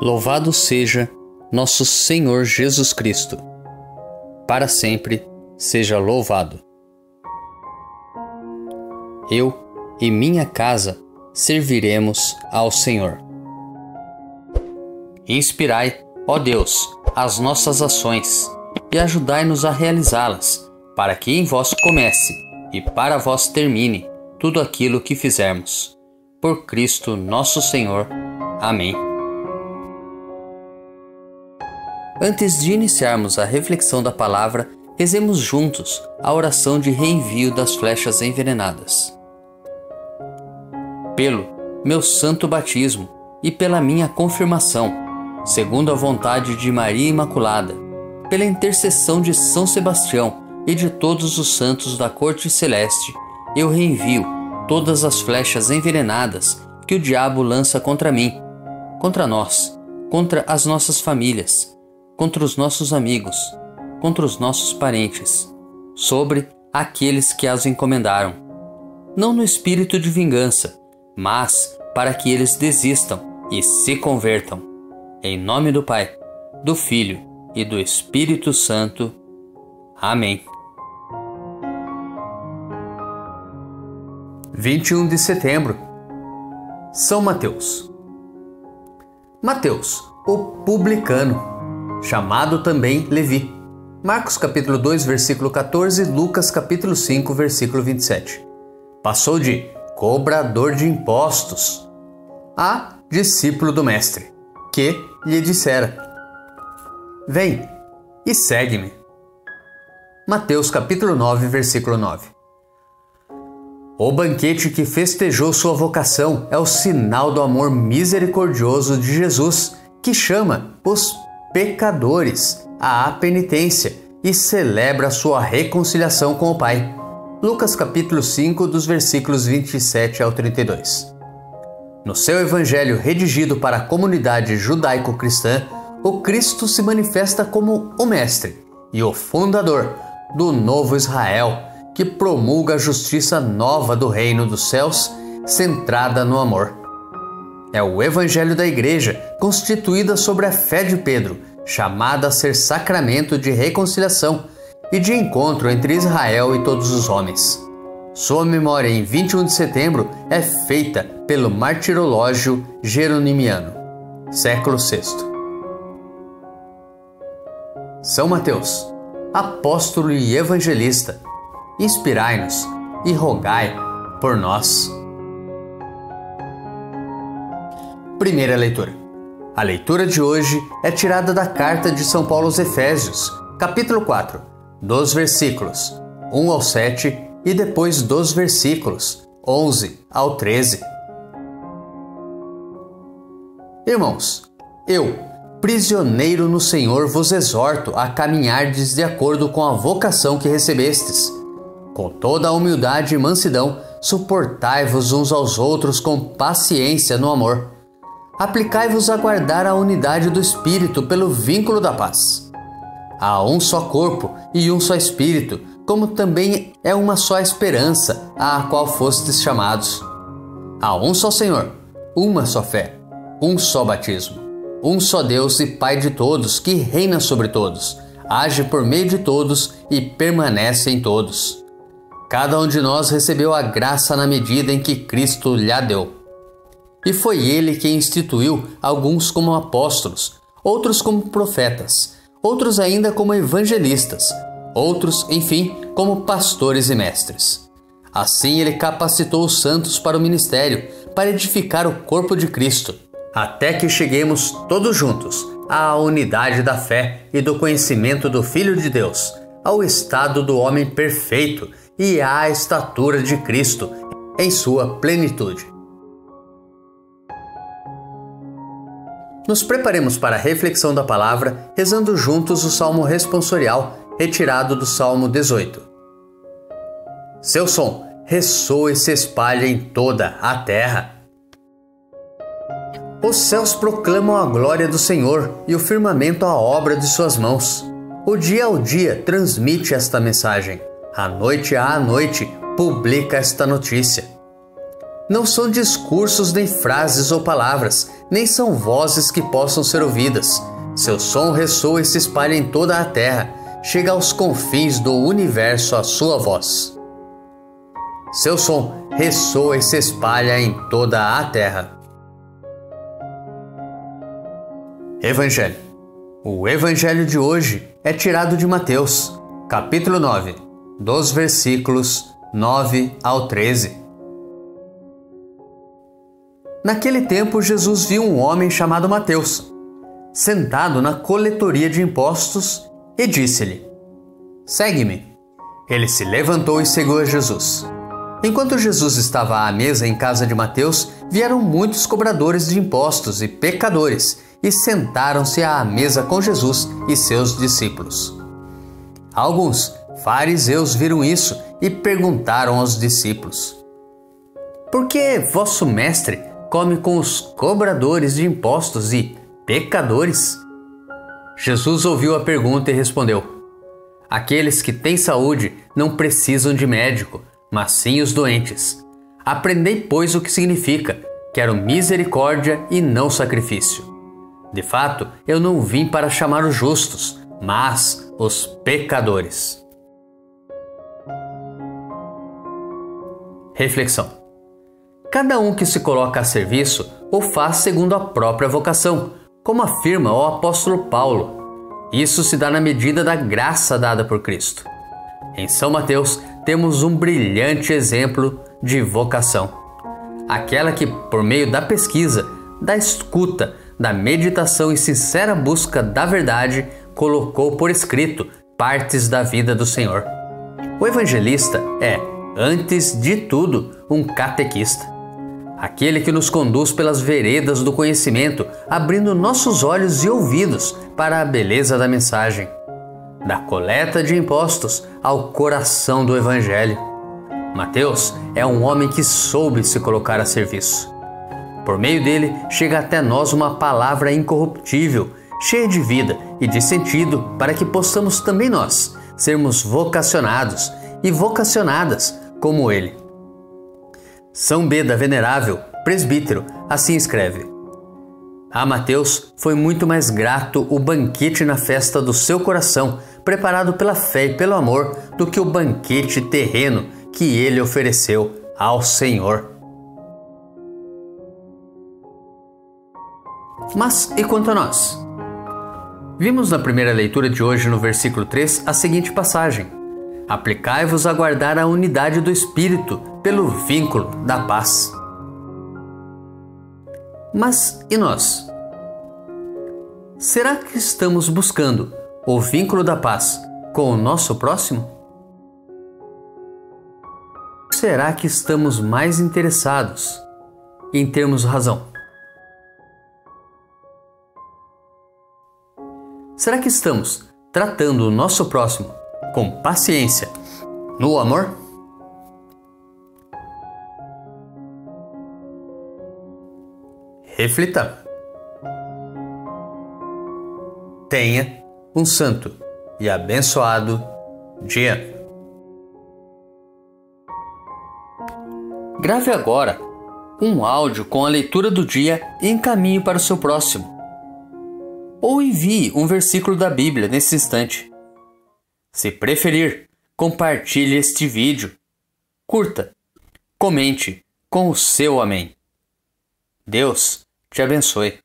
Louvado seja nosso Senhor Jesus Cristo. Para sempre seja louvado. Eu e minha casa serviremos ao Senhor. Inspirai, ó Deus, as nossas ações e ajudai-nos a realizá-las, para que em vós comece e para vós termine tudo aquilo que fizermos. Por Cristo nosso Senhor. Amém. Antes de iniciarmos a reflexão da palavra, rezemos juntos a oração de reenvio das flechas envenenadas. Pelo meu santo batismo e pela minha confirmação, segundo a vontade de Maria Imaculada, pela intercessão de São Sebastião e de todos os santos da corte celeste, eu reenvio todas as flechas envenenadas que o diabo lança contra mim, contra nós, contra as nossas famílias, contra os nossos amigos, contra os nossos parentes, sobre aqueles que as encomendaram. Não no espírito de vingança, mas para que eles desistam e se convertam. Em nome do Pai, do Filho e do Espírito Santo. Amém. 21 de setembro. São Mateus. Mateus, o publicano, chamado também Levi. Marcos capítulo 2, versículo 14, Lucas capítulo 5, versículo 27. Passou de cobrador de impostos a discípulo do mestre, que lhe dissera: vem e segue-me. Mateus capítulo 9, versículo 9. O banquete que festejou sua vocação é o sinal do amor misericordioso de Jesus, que chama os pecadores à penitência e celebra sua reconciliação com o Pai. Lucas capítulo 5, dos versículos 27 ao 32. No seu evangelho redigido para a comunidade judaico-cristã, o Cristo se manifesta como o mestre e o fundador do novo Israel, que promulga a justiça nova do reino dos céus, centrada no amor. É o evangelho da igreja, constituída sobre a fé de Pedro, chamada a ser sacramento de reconciliação e de encontro entre Israel e todos os homens. Sua memória em 21 de setembro é feita pelo martirológio jeronimiano, século VI. São Mateus, apóstolo e evangelista, inspirai-nos e rogai por nós. Primeira leitura. A leitura de hoje é tirada da carta de São Paulo aos Efésios, capítulo 4, dos versículos 1 ao 7 e depois dos versículos 11 ao 13. Irmãos, eu, prisioneiro no Senhor, vos exorto a caminhardes de acordo com a vocação que recebestes. Com toda a humildade e mansidão, suportai-vos uns aos outros com paciência no amor. Aplicai-vos a guardar a unidade do Espírito pelo vínculo da paz. Há um só corpo e um só Espírito, como também é uma só esperança à qual fostes chamados. Há um só Senhor, uma só fé, um só batismo, um só Deus e Pai de todos, que reina sobre todos, age por meio de todos e permanece em todos. Cada um de nós recebeu a graça na medida em que Cristo lhe deu. E foi ele quem instituiu alguns como apóstolos, outros como profetas, outros ainda como evangelistas, outros, enfim, como pastores e mestres. Assim ele capacitou os santos para o ministério, para edificar o corpo de Cristo, até que cheguemos todos juntos à unidade da fé e do conhecimento do Filho de Deus, ao estado do homem perfeito e à estatura de Cristo em sua plenitude. Nos preparemos para a reflexão da palavra, rezando juntos o Salmo responsorial, retirado do Salmo 18. Seu som ressoa e se espalha em toda a terra. Os céus proclamam a glória do Senhor e o firmamento a obra de suas mãos. O dia ao dia transmite esta mensagem. A noite à noite publica esta notícia. Não são discursos nem frases ou palavras, nem são vozes que possam ser ouvidas. Seu som ressoa e se espalha em toda a terra, chega aos confins do universo a sua voz. Seu som ressoa e se espalha em toda a terra. Evangelho. O Evangelho de hoje é tirado de Mateus, capítulo 9, dos versículos 9 ao 13. Naquele tempo, Jesus viu um homem chamado Mateus, sentado na coletoria de impostos, e disse-lhe: "Segue-me." Ele se levantou e seguiu a Jesus. Enquanto Jesus estava à mesa em casa de Mateus, vieram muitos cobradores de impostos e pecadores e sentaram-se à mesa com Jesus e seus discípulos. Alguns fariseus viram isso e perguntaram aos discípulos: "Por que vosso mestre come com os cobradores de impostos e pecadores?" Jesus ouviu a pergunta e respondeu: "Aqueles que têm saúde não precisam de médico, mas sim os doentes. Aprendei, pois, o que significa: quero misericórdia e não sacrifício. De fato, eu não vim para chamar os justos, mas os pecadores." Reflexão. Cada um que se coloca a serviço o faz segundo a própria vocação, como afirma o apóstolo Paulo. Isso se dá na medida da graça dada por Cristo. Em São Mateus temos um brilhante exemplo de vocação. Aquela que, por meio da pesquisa, da escuta, da meditação e sincera busca da verdade, colocou por escrito partes da vida do Senhor. O evangelista é, antes de tudo, um catequista. Aquele que nos conduz pelas veredas do conhecimento, abrindo nossos olhos e ouvidos para a beleza da mensagem. Da coleta de impostos ao coração do Evangelho. Mateus é um homem que soube se colocar a serviço. Por meio dele, chega até nós uma palavra incorruptível, cheia de vida e de sentido, para que possamos também nós sermos vocacionados e vocacionadas como ele. São Beda Venerável, presbítero, assim escreve: "A Mateus foi muito mais grato o banquete na festa do seu coração, preparado pela fé e pelo amor, do que o banquete terreno que ele ofereceu ao Senhor." Mas e quanto a nós? Vimos na primeira leitura de hoje, no versículo 3, a seguinte passagem: "Aplicai-vos a guardar a unidade do Espírito pelo vínculo da paz." Mas e nós? Será que estamos buscando o vínculo da paz com o nosso próximo? Será que estamos mais interessados em termos razão? Será que estamos tratando o nosso próximo com paciência, no amor? Reflita. Tenha um santo e abençoado dia. Grave agora um áudio com a leitura do dia e encaminhe para o seu próximo. Ou envie um versículo da Bíblia nesse instante. Se preferir, compartilhe este vídeo. Curta, comente com o seu amém. Deus te abençoe.